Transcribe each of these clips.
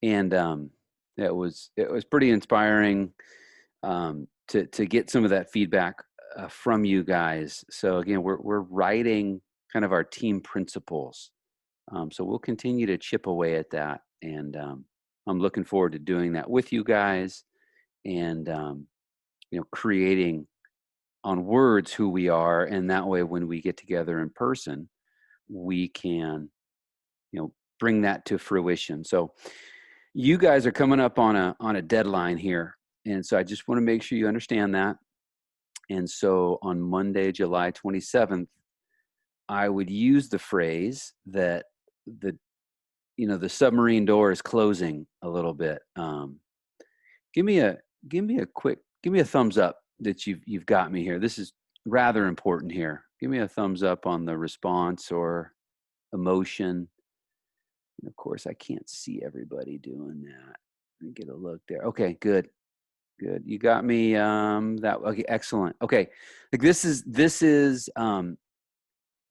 And it was pretty inspiring to get some of that feedback from you guys. So again, we're writing kind of our team principles. So we'll continue to chip away at that, and I'm looking forward to doing that with you guys, and creating on words who we are, and that way when we get together in person, we can bring that to fruition. So you guys are coming up on a deadline here, and so I just want to make sure you understand that. And so on Monday, July 27th, I would use the phrase that the the submarine door is closing a little bit. Give me a give me a thumbs up that you've got me here. This is rather important here. Give me a thumbs up on the response or emotion. And of course, I can't see everybody doing that. Let me get a look there. Okay, good. Good. You got me that okay, excellent. Okay. Like this is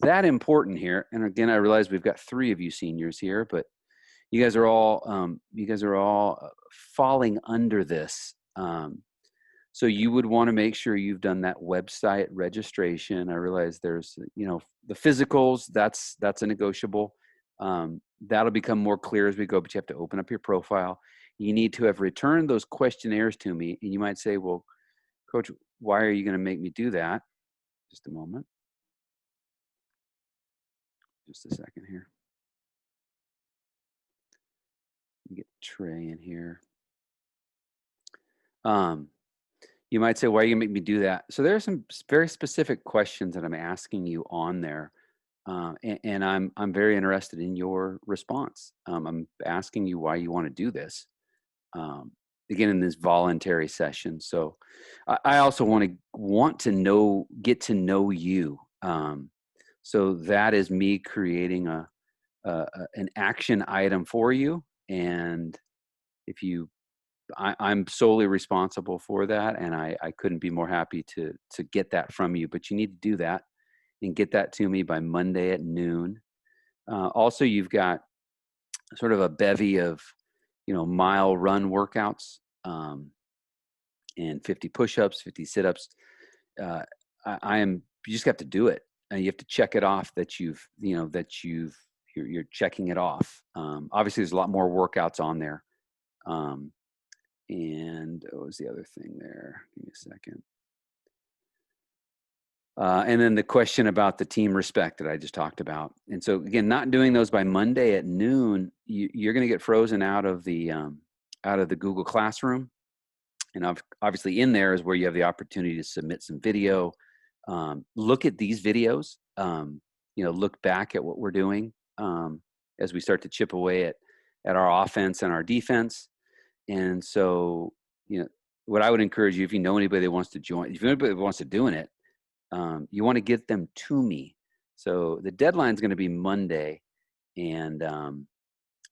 that important here. And again, I realize we've got 3 of you seniors here, but you guys are all falling under this. So you would want to make sure you've done that website registration. I realize there's, the physicals, that's a negotiable. That'll become more clear as we go, but you have to open up your profile. You need to have returned those questionnaires to me. And you might say, well, Coach, why are you going to make me do that? Just a moment. Just a second here. Get Trey in here. You might say, why are you gonna make me do that? So there are some very specific questions that I'm asking you on there. And I'm very interested in your response. I'm asking you why you want to do this. Again, in this voluntary session. So I also want to know, get to know you. So that is me creating an action item for you. And if you I'm solely responsible for that, and I couldn't be more happy to get that from you. But you need to do that and get that to me by Monday at noon. Also, you've got sort of a bevy of mile run workouts, and 50 push-ups, 50 sit-ups. You just have to do it, and you have to check it off that you're checking it off. Obviously, there's a lot more workouts on there. And what was the other thing there? Give me a second. And then the question about the team respect that I just talked about. And so again, not doing those by Monday at noon, you're going to get frozen out of the Google Classroom. And obviously in there is where you have the opportunity to submit some video. Look at these videos. Look back at what we're doing as we start to chip away at our offense and our defense. And so, what I would encourage you, if you know anybody that wants to join, if anybody wants to do it, you want to get them to me. So the deadline is going to be Monday, and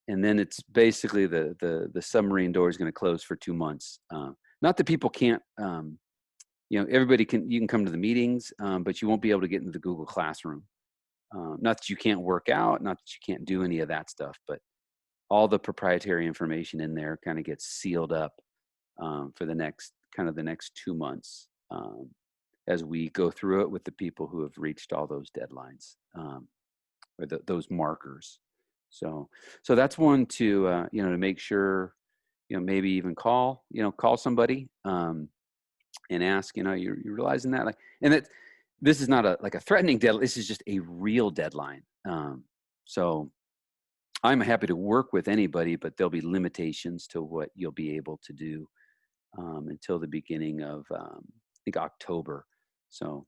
then it's basically the submarine door is going to close for 2 months. Not that people can't, everybody you can come to the meetings, but you won't be able to get into the Google Classroom. Not that you can't work out, not that you can't do any of that stuff, but all the proprietary information in there kind of gets sealed up for the next 2 months as we go through it with the people who have reached all those deadlines or those markers. So that's one to to make sure, maybe even call somebody and ask, you're realizing that, and that this is not a threatening deadline. This is just a real deadline. So I'm happy to work with anybody, but there'll be limitations to what you'll be able to do until the beginning of I think October. So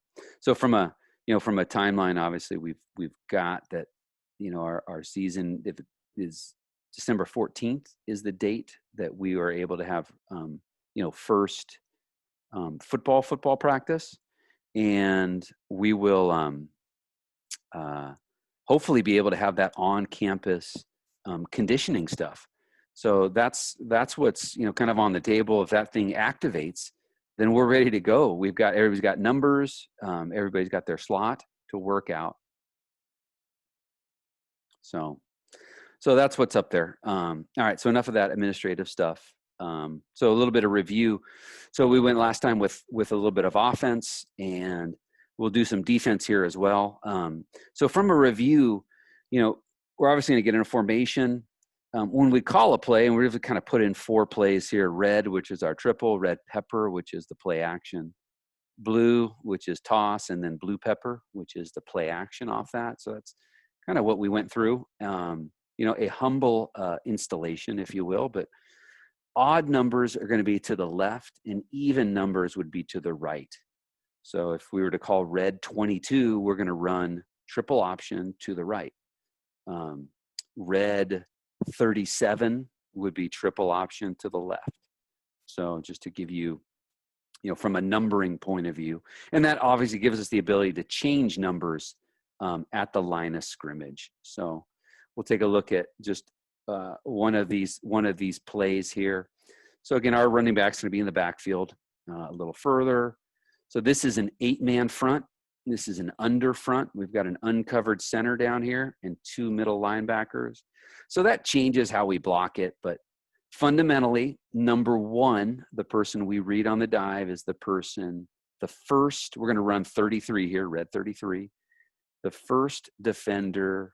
from a timeline, obviously we've got that. Our season, if it is December 14th, is the date that we are able to have first football practice, and we will hopefully be able to have that on campus conditioning stuff. So that's what's kind of on the table. If that thing activates, then we're ready to go. Everybody's got numbers. Everybody's got their slot to work out. So So that's what's up there. All right, so enough of that administrative stuff. So a little bit of review. So we went last time with a little bit of offense, and we'll do some defense here as well. So from a review, you know, we're obviously going to get in a formation. When we call a play, and we've kind of put in 4 plays here: red, which is our triple; red pepper, which is the play action; blue, which is toss; and then blue pepper, which is the play action off that. So that's kind of what we went through. You know, a humble installation, if you will, but odd numbers are going to be to the left and even numbers would be to the right. So if we were to call red 22, we're going to run triple option to the right. Red 37 would be triple option to the left. So just to give you, you know, from a numbering point of view, and that obviously gives us the ability to change numbers at the line of scrimmage. So we'll take a look at just one of these plays here. So again, our running back's going to be in the backfield a little further. So this is an 8-man front. This is an under front. We've got an uncovered center down here and 2 middle linebackers. So that changes how we block it, but fundamentally, number 1, the person we read on the dive is the person, the first, we're going to run 33 here, red 33, the first defender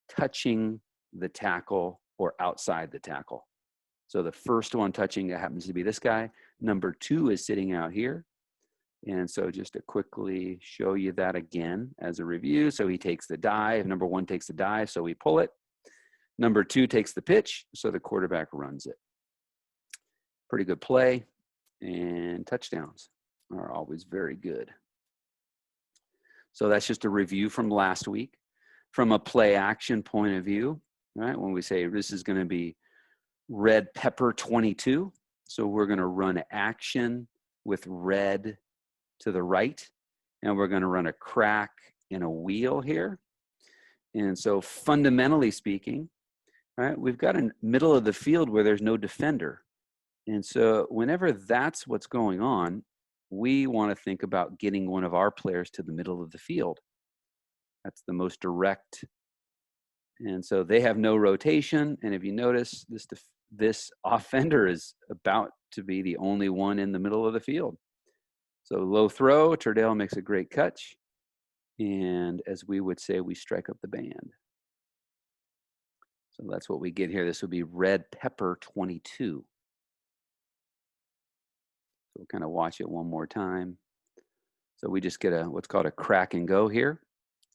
touching the tackle or outside the tackle. So the first one touching, it happens to be this guy. Number 2 is sitting out here. And so just to quickly show you that again as a review. So he takes the dive. Number 1 takes the dive, so we pull it. Number 2 takes the pitch, so the quarterback runs it. Pretty good play, and touchdowns are always very good. So that's just a review from last week. From a play action point of view, right? When we say this is going to be red pepper 22, so we're going to run action with red to the right, and we're going to run a crack and a wheel here. And so fundamentally speaking, right, we've got a middle of the field where there's no defender. And so whenever that's what's going on, we want to think about getting one of our players to the middle of the field. That's the most direct. And so they have no rotation. And if you notice, this offender is about to be the only one in the middle of the field. So low throw, Turdale makes a great catch. And as we would say, we strike up the band. So that's what we get here. This would be red pepper 22. So we'll kind of watch it one more time. So we just get what's called a crack and go here.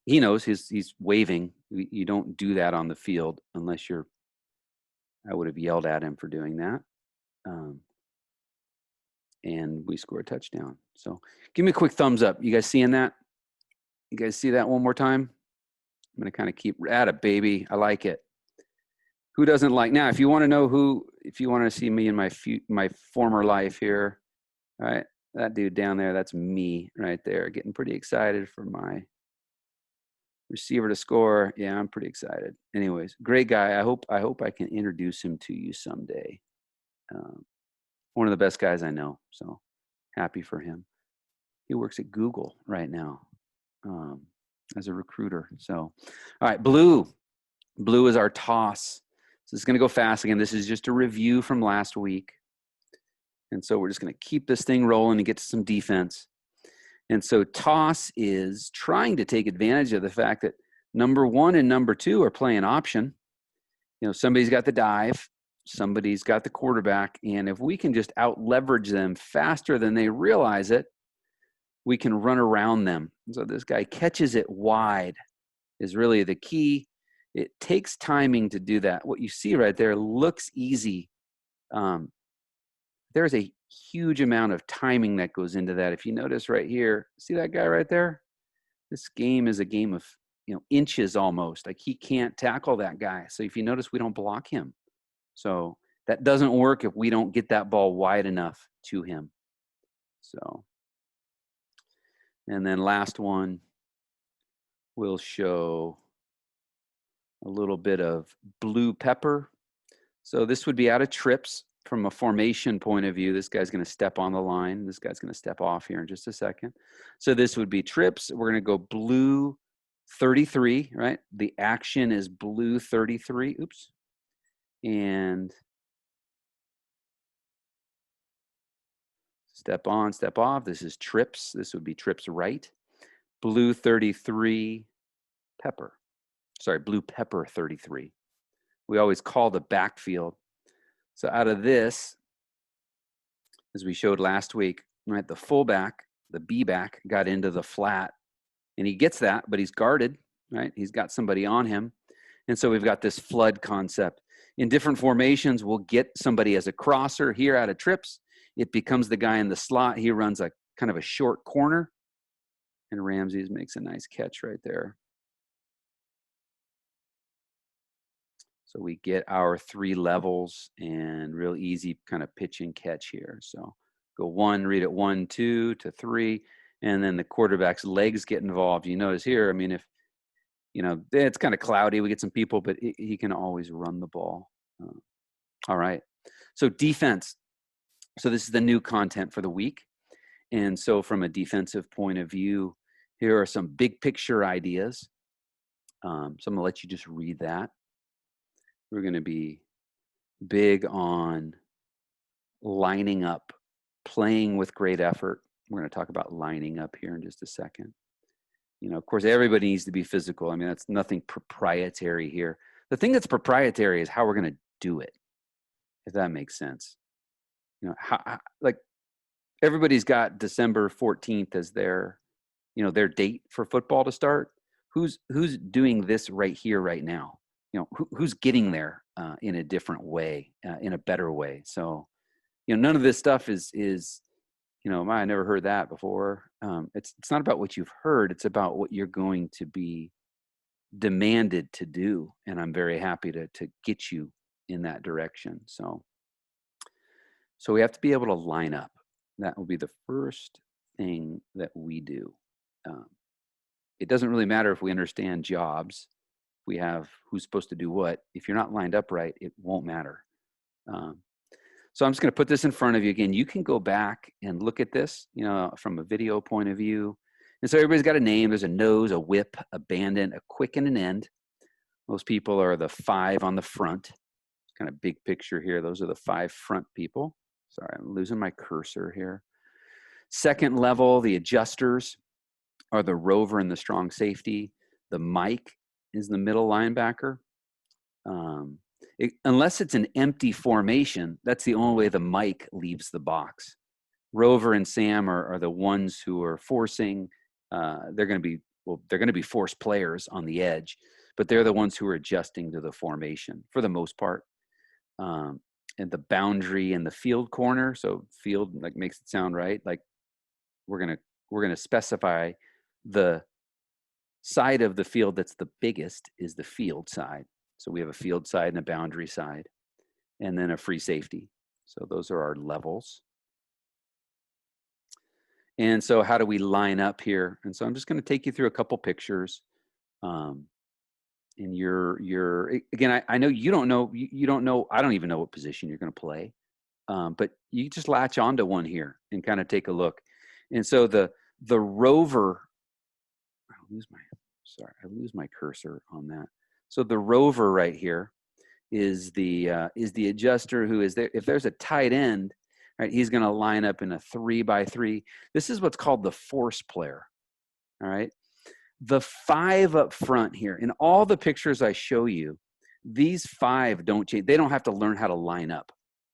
He knows he's waving. You don't do that on the field unless you're, I would have yelled at him for doing that. And we score a touchdown. So give me a quick thumbs up. You guys seeing that? You guys see that one more time? I'm going to kind of keep at it, baby. I like it. Who doesn't like? Now, if you want to know if you want to see me in my former life here, right? That dude down there, that's me right there, getting pretty excited for my receiver to score. Yeah, I'm pretty excited. Anyways, great guy. I hope I can introduce him to you someday. One of the best guys I know. So happy for him. He works at Google right now as a recruiter. So, all right, blue. Blue is our toss. So it's going to go fast again. This is just a review from last week. And so we're just going to keep this thing rolling and get to some defense. And so toss is trying to take advantage of the fact that number 1 and number 2 are playing option. You know, somebody's got the dive, somebody's got the quarterback, and if we can just out leverage them faster than they realize it, we can run around them. So this guy catches it wide is really the key. It takes timing to do that. What you see right there looks easy. There's a huge amount of timing that goes into that. If you notice right here, see that guy right there? This game is a game of, you know, inches almost. Like he can't tackle that guy. So if you notice, we don't block him. So that doesn't work if we don't get that ball wide enough to him. So, and then last one, we'll show a little bit of blue pepper. So this would be out of trips. From a formation point of view, this guy's going to step on the line. This guy's going to step off here in just a second. So this would be trips. We're going to go blue 33, right? The action is blue 33. Oops. And step on, step off. This is trips. This would be trips right. Blue 33, pepper. Sorry, blue pepper 33. We always call the backfield. So out of this, as we showed last week, right, the fullback, the B-back, got into the flat. And he gets that, but he's guarded, right? He's got somebody on him. And so we've got this flood concept. In different formations, we'll get somebody as a crosser here out of trips. It becomes the guy in the slot. He runs a kind of a short corner. And Ramses makes a nice catch right there. So we get our 3 levels and real easy kind of pitch and catch here. So go 1, read it 1, 2 to 3. And then the quarterback's legs get involved. You notice here, I mean, if, you know, it's kind of cloudy, we get some people, but he can always run the ball. All right. So defense. So this is the new content for the week. And so from a defensive point of view, here are some big picture ideas. So I'm going to let you just read that. We're going to be big on lining up, playing with great effort. We're going to talk about lining up here in just a second. You know, of course, everybody needs to be physical. I mean, that's nothing proprietary here. The thing that's proprietary is how we're going to do it, if that makes sense. You know, like everybody's got December 14th as their, you know, their date for football to start. Who's doing this right here, right now? You know, who's getting there in a different way, in a better way. So, you know, none of this stuff is, you know, I never heard that before. It's not about what you've heard. It's about what you're going to be demanded to do. And I'm very happy to get you in that direction. So we have to be able to line up. That will be the first thing that we do. It doesn't really matter if we understand jobs. We have who's supposed to do what. If you're not lined up right, it won't matter. So I'm just going to put this in front of you again. You can go back and look at this, you know, from a video point of view. And so everybody's got a name. There's a nose, a whip, a bandit, a quick, and an end. Most people are the 5 on the front. Kind of big picture here. Those are the 5 front people. Sorry, I'm losing my cursor here. Second level, the adjusters are the rover and the strong safety. The Mike is the middle linebacker. Unless it's an empty formation, that's the only way the Mike leaves the box. Rover and Sam are the ones who are forcing. They're going to be force players on the edge, but they're the ones who are adjusting to the formation for the most part. And the boundary and the field corner. So field like makes it sound right. Like we're gonna specify the side of the field that's the biggest is the field side. So we have a field side and a boundary side, and then a free safety. So those are our levels. And so how do we line up here? And so I'm just going to take you through a couple pictures. And you're again, I know you don't know, I don't even know what position you're going to play. But you just latch onto one here and kind of take a look. And so the rover, I lose my cursor on that. So the rover right here is the adjuster who is there. If there's a tight end, right, he's going to line up in a 3-by-3. This is what's called the force player. All right. The 5 up front here, in all the pictures I show you, these 5 don't change. They don't have to learn how to line up.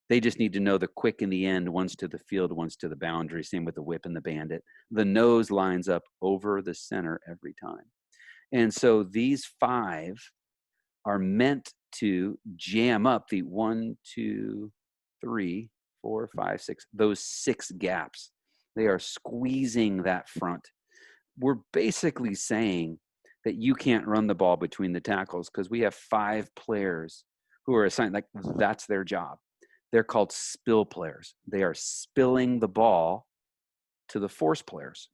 They just need to know the quick and the end, one's to the field, one's to the boundary, same with the whip and the bandit. The nose lines up over the center every time. And so these 5 are meant to jam up the 1, 2, 3, 4, 5, 6, those 6 gaps. They are squeezing that front. We're basically saying that you can't run the ball between the tackles because we have 5 players who are assigned, like that's their job. They're called spill players. They are spilling the ball to the force players.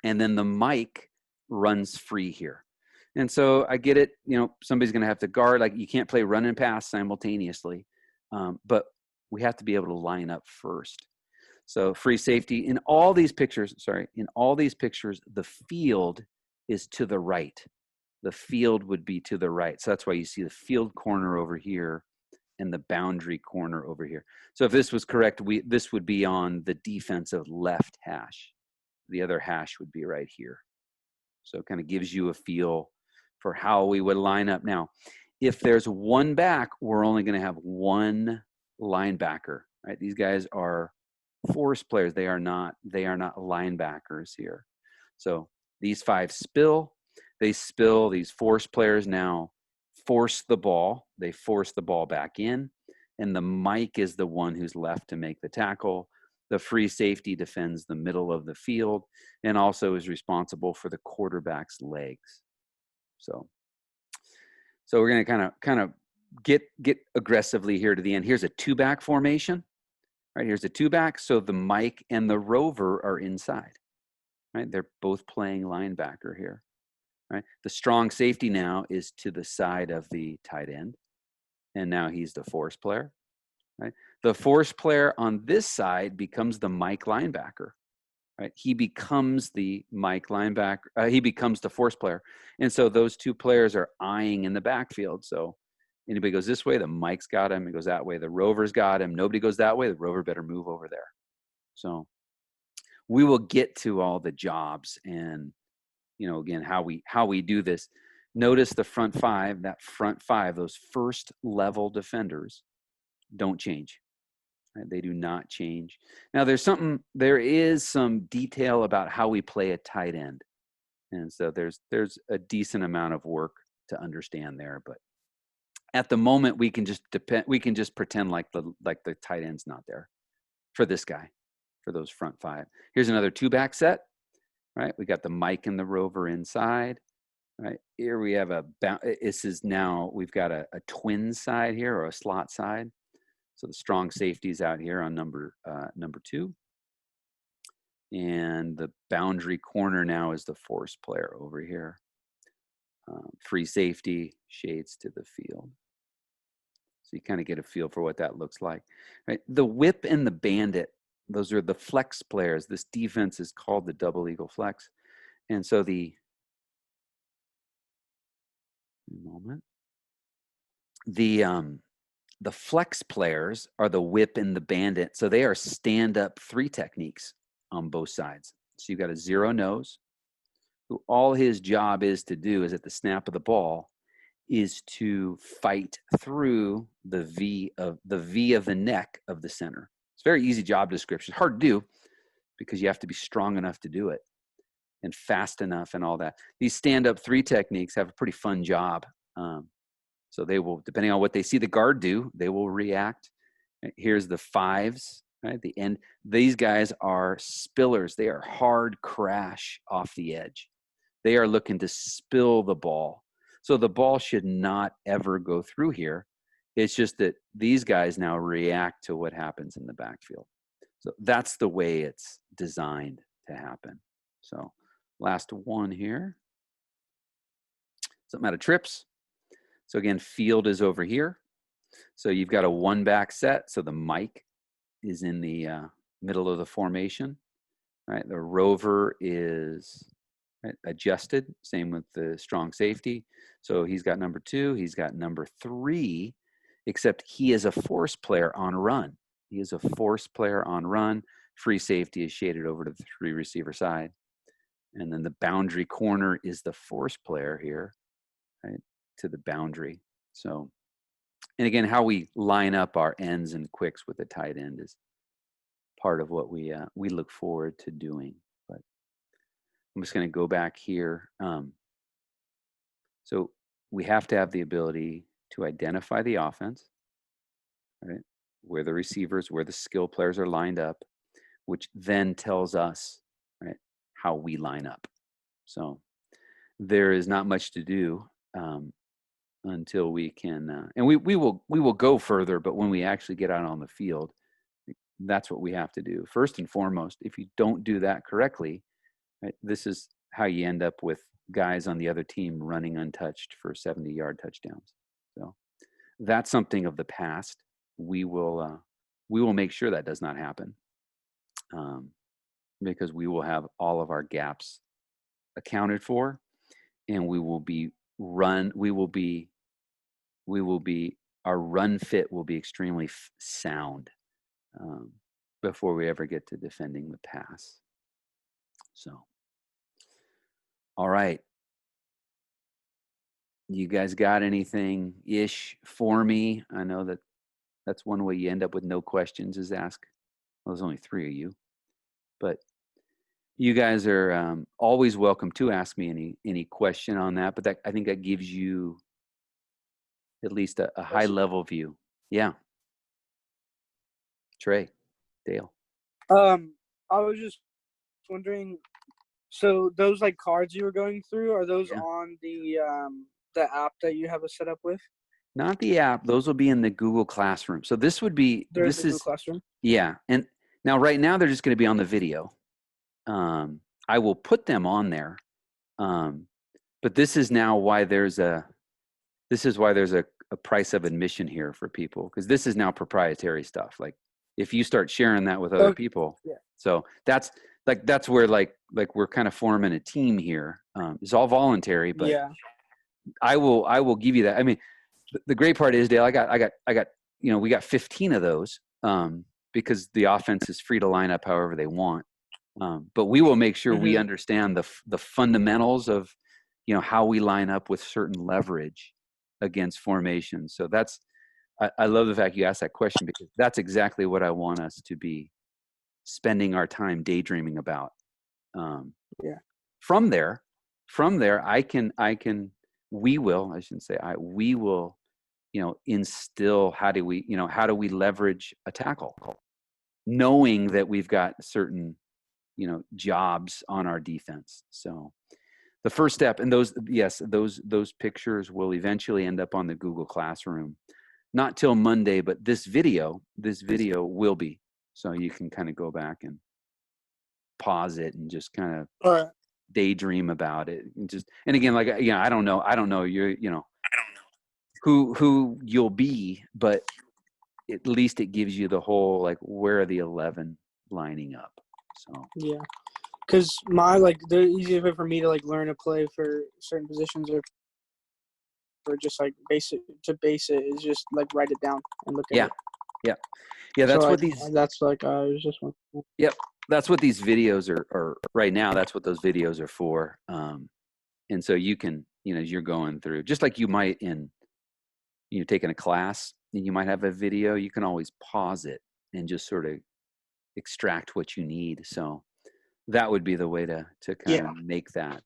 And then the Mike runs free here. And so I get it, you know, somebody's going to have to guard, like you can't play run and pass simultaneously, but we have to be able to line up first. So free safety in all these pictures, the field is to the right. the field would be to the right. So that's why you see the field corner over here and the boundary corner over here. So if this was correct, this would be on the defensive left hash. The other hash would be right here. So it kind of gives you a feel for how we would line up. Now, if there's one back, we're only going to have one linebacker, right? These guys are force players. They are not linebackers here. So these 5 spill. They spill. These force players now force the ball. They force the ball back in. And the Mike is the one who's left to make the tackle. The free safety defends the middle of the field and also is responsible for the quarterback's legs. So we're going to kind of get aggressively here to the end. Here's a 2-back formation, right? Here's a 2-back. So the Mike and the Rover are inside, right? They're both playing linebacker here, right? The strong safety now is to the side of the tight end. And now he's the force player, right? The force player on this side becomes the Mike linebacker, right? He becomes the Mike linebacker. He becomes the force player. And so those 2 players are eyeing in the backfield. So anybody goes this way, the Mike's got him. He goes that way, the Rover's got him. Nobody goes that way, the Rover better move over there. So we will get to all the jobs and, again, how we do this. Notice the front 5, those first level defenders don't change. Right? They do not change. Now there is some detail about how we play a tight end. And so there's a decent amount of work to understand there, but at the moment we can just pretend like the tight end's not there for this guy, for those front 5. Here's another 2-back set, right? We got the Mike and the Rover inside, right? Here we have we've got a twin side here, or a slot side. So the strong safety's out here on number 2. And the boundary corner now is the force player over here. Free safety shades to the field. So you kind of get a feel for what that looks like. Right? The whip and the bandit, those are the flex players. This defense is called the double eagle flex. And so the flex players are the whip and the bandit. So they are stand-up 3 techniques on both sides. So you've got a 0 nose, who all his job is to do is at the snap of the ball is to fight through the V of the neck of the center. It's a very easy job description. Hard to do because you have to be strong enough to do it and fast enough and all that. These stand-up 3 techniques have a pretty fun job. So they will, depending on what they see the guard do, they will react. Here's the 5s, right? The end. These guys are spillers. They are hard crash off the edge. They are looking to spill the ball. So the ball should not ever go through here. It's just that these guys now react to what happens in the backfield. So that's the way it's designed to happen. So last one here. Something out of trips. So again, field is over here. So you've got a 1-back set. So the Mike is in the middle of the formation, right? The Rover is adjusted, same with the strong safety. So he's got number 2, he's got number 3, except he is a force player on run. He is a force player on run. Free safety is shaded over to the 3 receiver side. And then the boundary corner is the force player here, right, to the boundary. So, and again, how we line up our ends and quicks with the tight end is part of what we look forward to doing. But I'm just going to go back here. So we have to have the ability to identify the offense, right? Where the receivers, where the skill players are lined up, which then tells us, right, how we line up. So there is not much to do until we can, and we will go further. But when we actually get out on the field, that's what we have to do. First and foremost, if you don't do that correctly, right, this is how you end up with guys on the other team running untouched for 70-yard touchdowns. So that's something of the past. We will make sure that does not happen, because we will have all of our gaps accounted for, and we will run, our run fit will be extremely sound before we ever get to defending the pass. So, all right. You guys got anything ish for me? I know that's one way you end up with no questions is ask. Well, there's only 3 of you, but you guys are always welcome to ask me any question on that. But I think that gives you at least a high level view. Yeah. Trey, Dale. I was just wondering, so those like cards you were going through, are those on the app that you have us set up with? Not the app. Those will be in the Google Classroom. So this would be Google Classroom. Yeah. And now right now they're just going to be on the video. I will put them on there. But this is now why there's a price of admission here for people, because this is now proprietary stuff. Like if you start sharing that with other people, so that's where like we're kind of forming a team here. It's all voluntary, but I will give you that. I mean, the great part is, Dale, I got we got 15 of those because the offense is free to line up however they want. But we will make sure we understand the fundamentals of how we line up with certain leverage against formation. So I love the fact you asked that question, because that's exactly what I want us to be spending our time daydreaming about. From there, we will instill how do we leverage a tackle, knowing that we've got certain jobs on our defense. So the first step, and those pictures will eventually end up on the Google Classroom, not till Monday, but this video will be, so you can kind of go back and pause it and just kind of daydream about it, and again, like, I don't know who you'll be, but at least it gives you the whole, like, where are the 11 lining up. So because the easiest way for me to like learn a play for certain positions or just like base it is just like write it down and look at it. That's so what I was just wondering. That's what these videos are right now. That's what those videos are for. And so you can, as you're going through, just like you might in taking a class, and you might have a video, you can always pause it and just sort of extract what you need. So that would be the way to kind of make that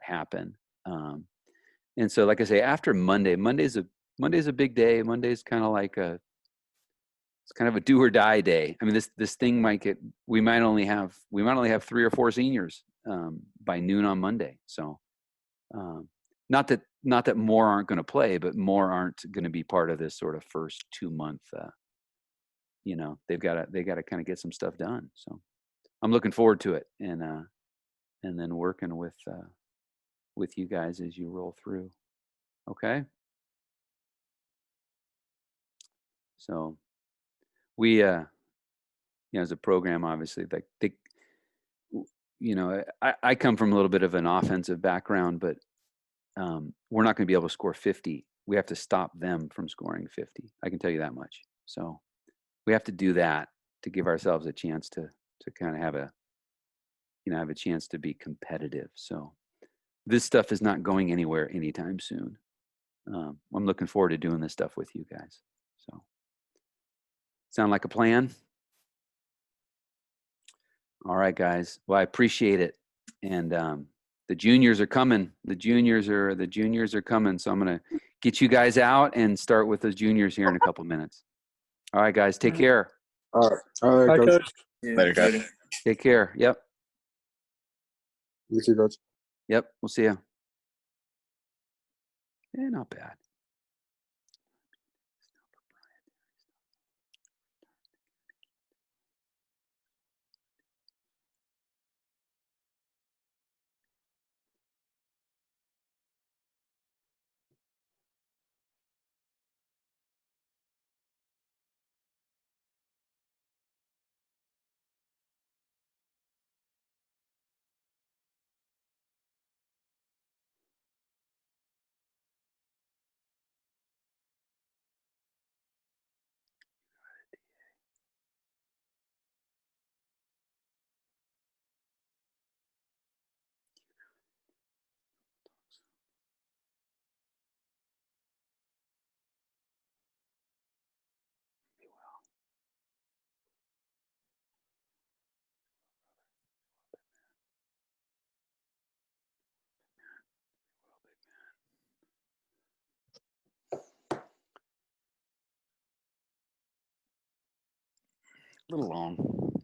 happen. And so, like I say, after Monday's a big day. Monday's kind of like it's kind of a do or die day. I mean, this thing we might only have 3 or 4 seniors by noon on Monday. So not that more aren't going to play, but more aren't going to be part of this sort of first 2-month. They got to kind of get some stuff done. So I'm looking forward to it, and then working with you guys as you roll through. Okay. So we, as a program, obviously, like I come from a little bit of an offensive background, but we're not going to be able to score 50. We have to stop them from scoring 50. I can tell you that much. So we have to do that to give ourselves a chance to kind of have a chance to be competitive. So this stuff is not going anywhere anytime soon. I'm looking forward to doing this stuff with you guys. So sound like a plan? All right, guys. Well, I appreciate it. And the juniors are coming. The juniors are coming. So I'm going to get you guys out and start with those juniors here in a couple minutes. All right, guys. Take care. All right. Bye, Coach. Coach. Later, Coach. Take care. Yep. You too, Coach. Yep. We'll see you. Not bad. little long.